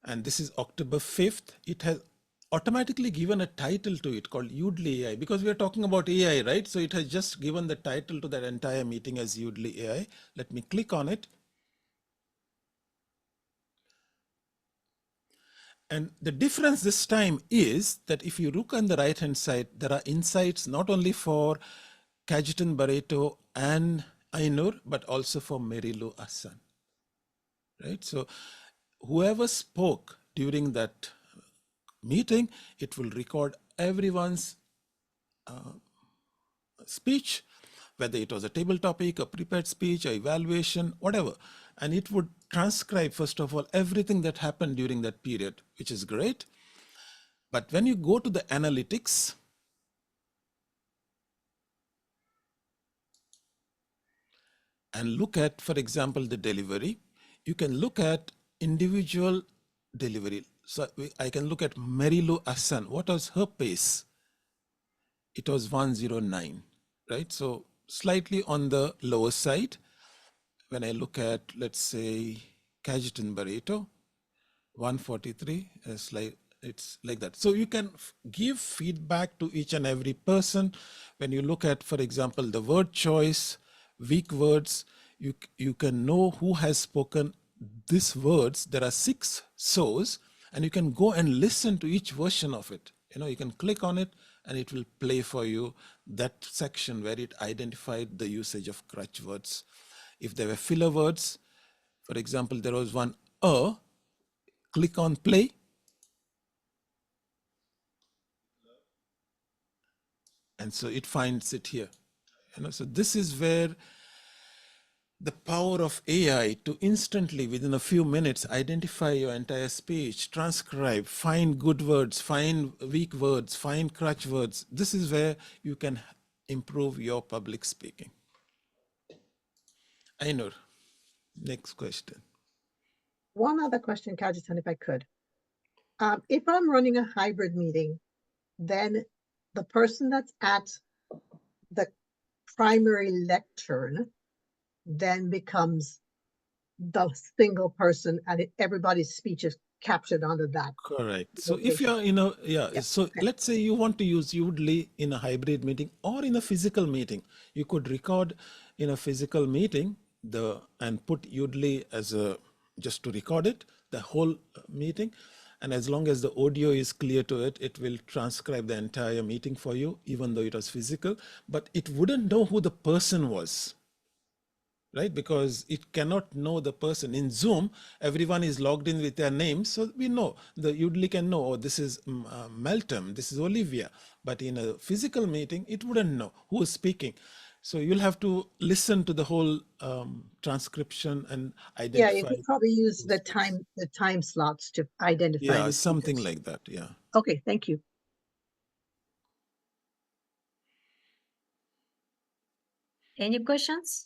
And this is October 5th. It has automatically given a title to it called Yoodli AI, because we are talking about AI, right? So it has just given the title to that entire meeting as Yoodli AI. Let me click on it. And the difference this time is that if you look on the right hand side, there are insights not only for Cajetan Baretto and Ainur, but also for Marilu Hassan. Right? So whoever spoke during that meeting, it will record everyone's speech, whether it was a table topic, a prepared speech, a evaluation, whatever. And it would transcribe, first of all, everything that happened during that period, which is great. But when you go to the analytics, and look at, for example, the delivery, you can look at individual delivery. So I can look at Marilu Hassan. What was her pace? It was 109, right? So slightly on the lower side. When I look at, let's say, Cajetan Baretto, 143, it's like that. So you can give feedback to each and every person. When you look at, for example, the word choice, weak words, you can know who has spoken these words. There are 6 sources, and you can go and listen to each version of it. You can click on it and it will play for you that section where it identified the usage of crutch words. If there were filler words, for example, there was one click on play. And so it finds it here. So this is where the power of AI to instantly, within a few minutes, identify your entire speech, transcribe, find good words, find weak words, find crutch words. This is where you can improve your public speaking. Ainur, next question. One other question, Cajetan, if I could. If I'm running a hybrid meeting, then the person that's at the primary lectern then becomes the single person, and everybody's speech is captured under that. Correct. So if location. you're, so okay. let's say you want to use Yoodli in a hybrid meeting or in a physical meeting. You could record in a physical meeting and put Yoodli as just to record it, the whole meeting. And as long as the audio is clear to it, it will transcribe the entire meeting for you, even though it was physical. But it wouldn't know who the person was, right? Because it cannot know the person. In Zoom, everyone is logged in with their name, so we know, the Yoodli can know, oh, this is Meltem, this is Olivia. But in a physical meeting, it wouldn't know who is speaking. So you'll have to listen to the whole transcription and identify. Yeah, you could probably use the time slots to identify. Yeah, the something speakers. like that, yeah. Okay, thank you. Any questions?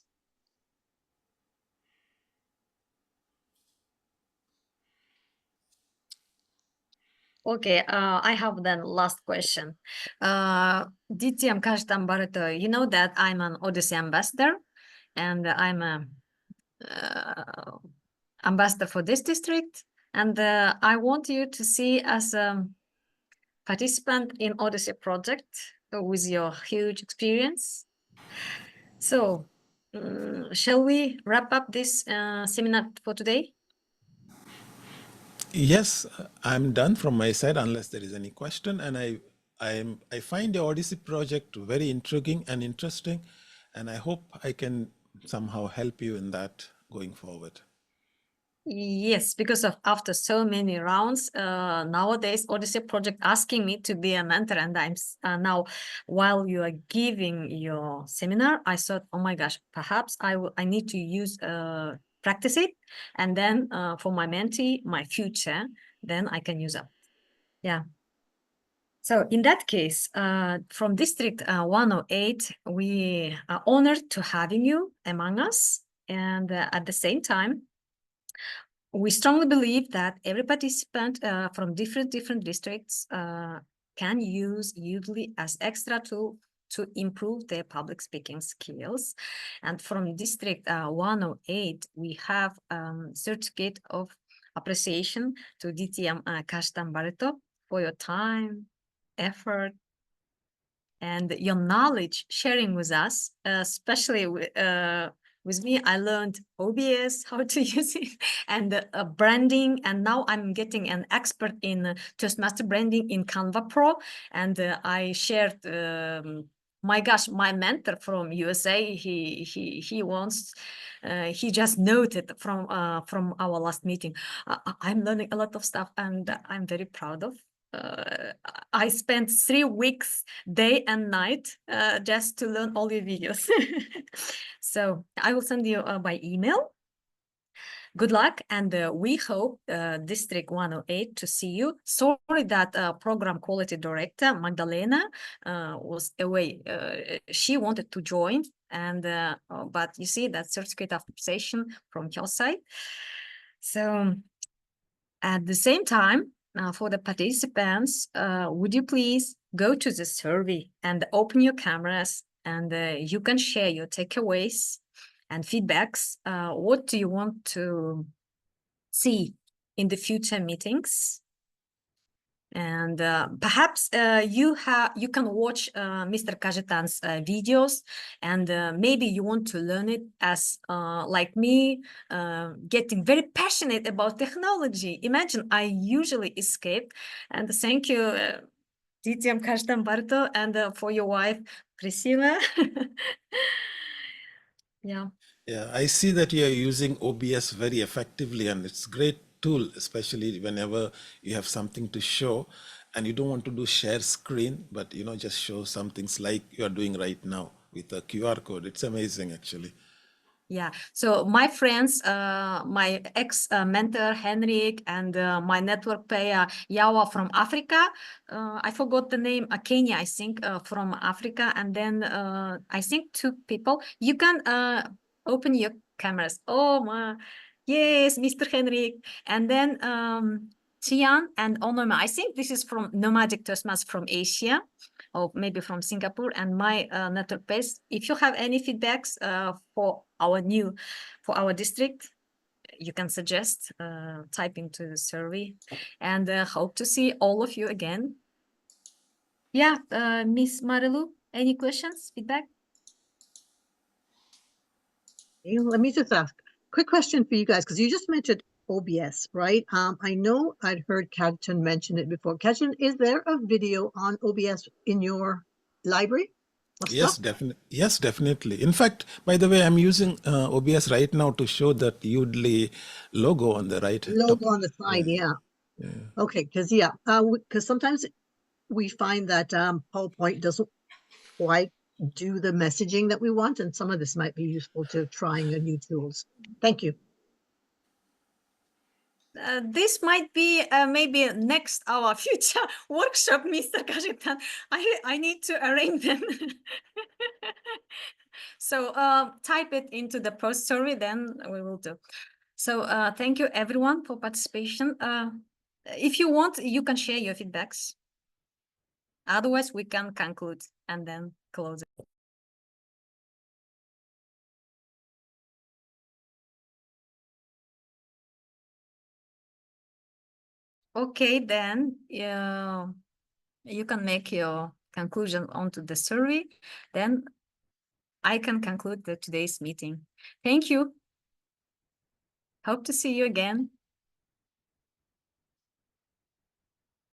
Okay, I have then last question. DTM Cajetan Baretto, you know that I'm an Odyssey ambassador, and I'm a ambassador for this district, and I want you to see as a participant in Odyssey project with your huge experience. So, shall we wrap up this seminar for today? Yes, I'm done from my side unless there is any question. And I find the Odyssey project very intriguing and interesting, and I hope I can somehow help you in that going forward. Yes, because of after so many rounds, nowadays Odyssey project asking me to be a mentor, and I'm now, while you are giving your seminar, I thought, oh my gosh, perhaps I need to use practice it, and then for my mentee, my future, then I can use it. Yeah. So in that case, from District 108, we are honored to having you among us, and at the same time, we strongly believe that every participant from different districts can use Yoodli as extra tool to improve their public speaking skills. And from District 108, we have certificate of appreciation to DTM Cajetan Baretto for your time, effort, and your knowledge sharing with us, especially with me. I learned OBS, how to use it, and branding. And now I'm getting an expert in Toastmaster branding in Canva Pro. And I shared, my gosh, my mentor from USA, he wants, he just noted from our last meeting, I'm learning a lot of stuff, and I'm very proud of. I spent 3 weeks, day and night, just to learn all your videos. So I will send you by email. Good luck, and we hope District 108 to see you. Sorry that program quality director Magdalena was away. She wanted to join, and but you see that certificate of appreciation from your side. So at the same time, for the participants, would you please go to the survey and open your cameras, and you can share your takeaways and feedbacks. What do you want to see in the future meetings? And perhaps you can watch Mr. Cajetan's videos, and maybe you want to learn it as like me, getting very passionate about technology. Imagine I usually escape, and thank you, DTM Cajetan Baretto, and for your wife, Priscilla. Yeah. Yeah, I see that you are using OBS very effectively, and it's a great tool, especially whenever you have something to show and you don't want to do share screen, but just show some things like you are doing right now with a QR code. It's amazing, actually. Yeah, so my friends, my ex-mentor Henrik and my network player Yawa from Africa, I forgot the name, Kenya, I think, from Africa, and then I think 2 people. You can open your cameras. Oh my, yes, Mr. Henrik, and then Tian and Onoma. I think this is from Nomadic Toastmasters from Asia, or maybe from Singapore, and my network base. If you have any feedbacks for our district, you can suggest, type into the survey, and hope to see all of you again. Yeah, Miss Marilu, any questions, feedback? Let me just ask, quick question for you guys, because you just mentioned OBS, right? I know I'd heard Cajetan mention it before. Cajetan, is there a video on OBS in your library? Yes, definitely. Yes, definitely. In fact, by the way, I'm using OBS right now to show that Yoodli logo on the right. Logo on the side, yeah. Yeah. Okay, because sometimes we find that PowerPoint doesn't quite do the messaging that we want, and some of this might be useful to trying new tools. Thank you. This might be maybe next our future workshop, Mr. Cajetan. I need to arrange them. So type it into the post survey, then we will do. So thank you everyone for participation. If you want, you can share your feedbacks. Otherwise, we can conclude and then close it. Okay, then you can make your conclusion onto the survey. Then I can conclude today's meeting. Thank you. Hope to see you again.